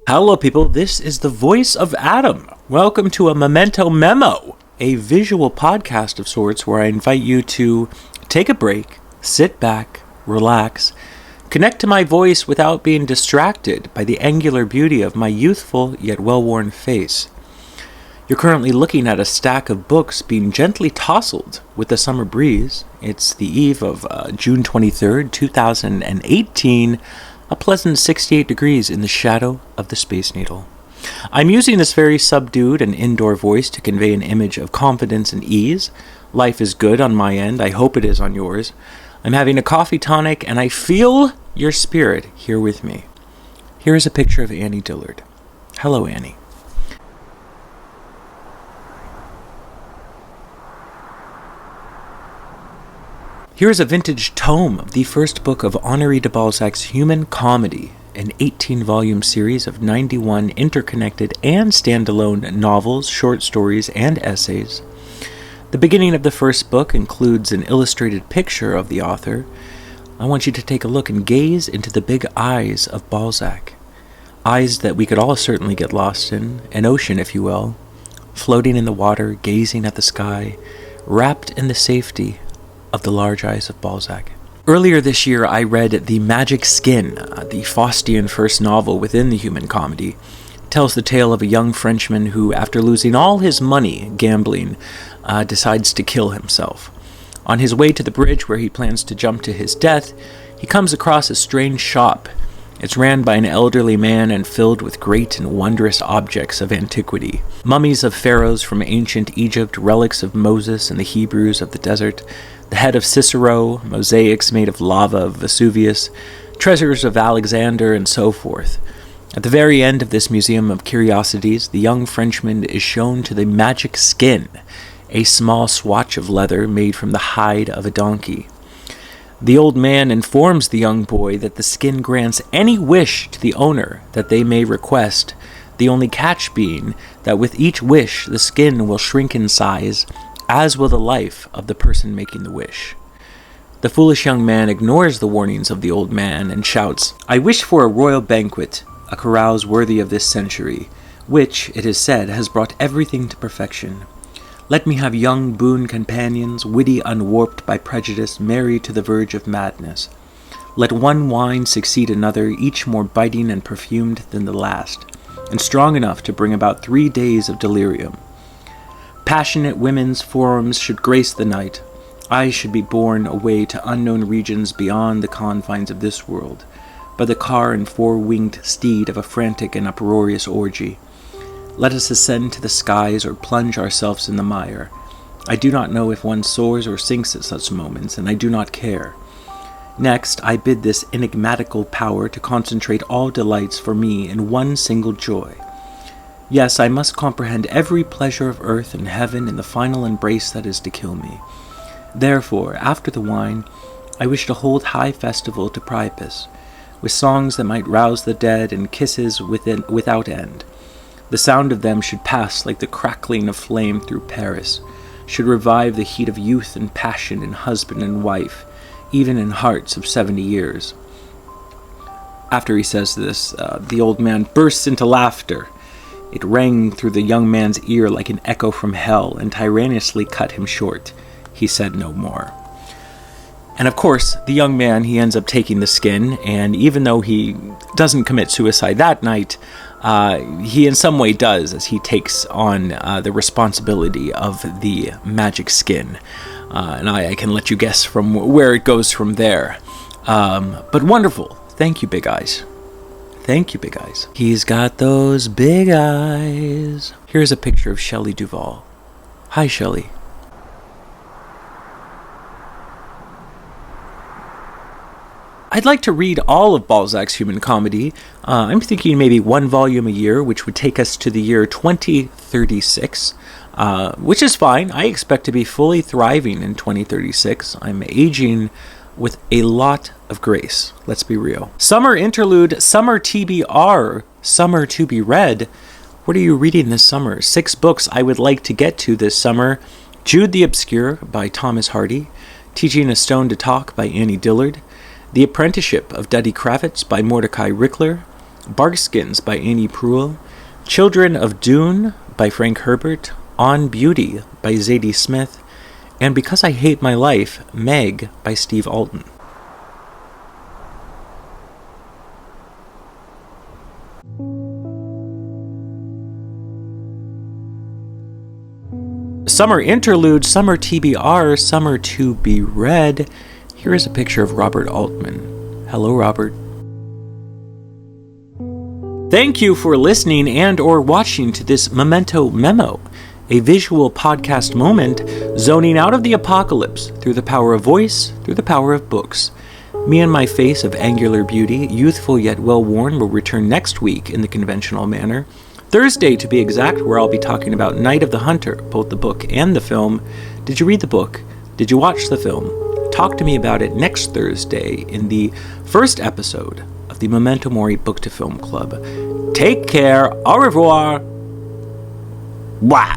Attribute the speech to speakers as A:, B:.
A: Hello, people. This is the voice of Adam. Welcome to a Memento Memo, a visual podcast of sorts where I invite you to take a break, sit back, relax, connect to my voice without being distracted by the angular beauty of my youthful yet well-worn face. You're currently looking at a stack of books being gently tousled with the summer breeze. It's the eve of June 23rd, 2018, a pleasant 68 degrees in the shadow of the Space Needle. I'm using this very subdued and indoor voice to convey an image of confidence and ease. Life is good on my end. I hope it is on yours. I'm having a coffee tonic, and I feel your spirit here with me. Here is a picture of Annie Dillard. Hello, Annie. Here is a vintage tome of the first book of Henri de Balzac's Human Comedy, an 18-volume series of 91 interconnected and standalone novels, short stories, and essays. The beginning of the first book includes an illustrated picture of the author. I want you to take a look and gaze into the big eyes of Balzac. Eyes that we could all certainly get lost in, an ocean, if you will, floating in the water, gazing at the sky, wrapped in the safety of the large eyes of Balzac. Earlier this year, I read The Magic Skin, the Faustian first novel within the Human Comedy. It tells the tale of a young Frenchman who, after losing all his money gambling, decides to kill himself. On his way to the bridge where he plans to jump to his death, he comes across a strange shop. It's ran by an elderly man and filled with great and wondrous objects of antiquity. Mummies of pharaohs from ancient Egypt, relics of Moses and the Hebrews of the desert, the head of Cicero, mosaics made of lava of Vesuvius, treasures of Alexander, and so forth. At the very end of this museum of curiosities, the young Frenchman is shown to the magic skin, a small swatch of leather made from the hide of a donkey. The old man informs the young boy that the skin grants any wish to the owner that they may request, the only catch being that with each wish the skin will shrink in size, as will the life of the person making the wish. The foolish young man ignores the warnings of the old man and shouts, "I wish for a royal banquet, a carouse worthy of this century, which, it is said, has brought everything to perfection. Let me have young boon companions, witty unwarped by prejudice, merry to the verge of madness. Let one wine succeed another, each more biting and perfumed than the last, and strong enough to bring about 3 days of delirium. Passionate women's forms should grace the night. I should be borne away to unknown regions beyond the confines of this world, by the car and four-winged steed of a frantic and uproarious orgy. Let us ascend to the skies or plunge ourselves in the mire. I do not know if one soars or sinks at such moments, and I do not care. Next, I bid this enigmatical power to concentrate all delights for me in one single joy. Yes, I must comprehend every pleasure of earth and heaven in the final embrace that is to kill me. Therefore, after the wine, I wish to hold high festival to Priapus, with songs that might rouse the dead and kisses without end. The sound of them should pass like the crackling of flame through Paris, should revive the heat of youth and passion in husband and wife, even in hearts of 70 years. After he says this, the old man bursts into laughter. It rang through the young man's ear like an echo from hell, and tyrannously cut him short. He said no more. And of course, the young man, he ends up taking the skin, and even though he doesn't commit suicide that night, he in some way does, as he takes on the responsibility of the magic skin. And I can let you guess from where it goes from there. But wonderful. Thank you, Big Eyes. Thank you, Big Eyes. He's got those big eyes. Here's a picture of Shelley Duvall. Hi, Shelley. I'd like to read all of Balzac's Human Comedy. I'm thinking maybe one volume a year, which would take us to the year 2036, which is fine. I expect to be fully thriving in 2036. I'm aging with a lot of grace. Let's be real. Summer interlude, summer TBR, summer to be read. What are you reading this summer? 6 books I would like to get to this summer. Jude the Obscure by Thomas Hardy. Teaching a Stone to Talk by Annie Dillard. The Apprenticeship of Duddy Kravitz by Mordecai Rickler. Barkskins by Annie Proulx, Children of Dune by Frank Herbert, On Beauty by Zadie Smith, and Because I Hate My Life, Meg by Steve Alten. Summer interlude, summer TBR, summer to be read. Here is a picture of Robert Altman. Hello, Robert. Thank you for listening and or watching to this Memento Memo, a visual podcast moment zoning out of the apocalypse through the power of voice, through the power of books. Me and my face of angular beauty, youthful yet well-worn, will return next week in the conventional manner. Thursday, to be exact, where I'll be talking about Night of the Hunter, both the book and the film. Did you read the book? Did you watch the film? Talk to me about it next Thursday in the first episode of the Memento Mori Book to Film Club. Take care. Au revoir. Wah.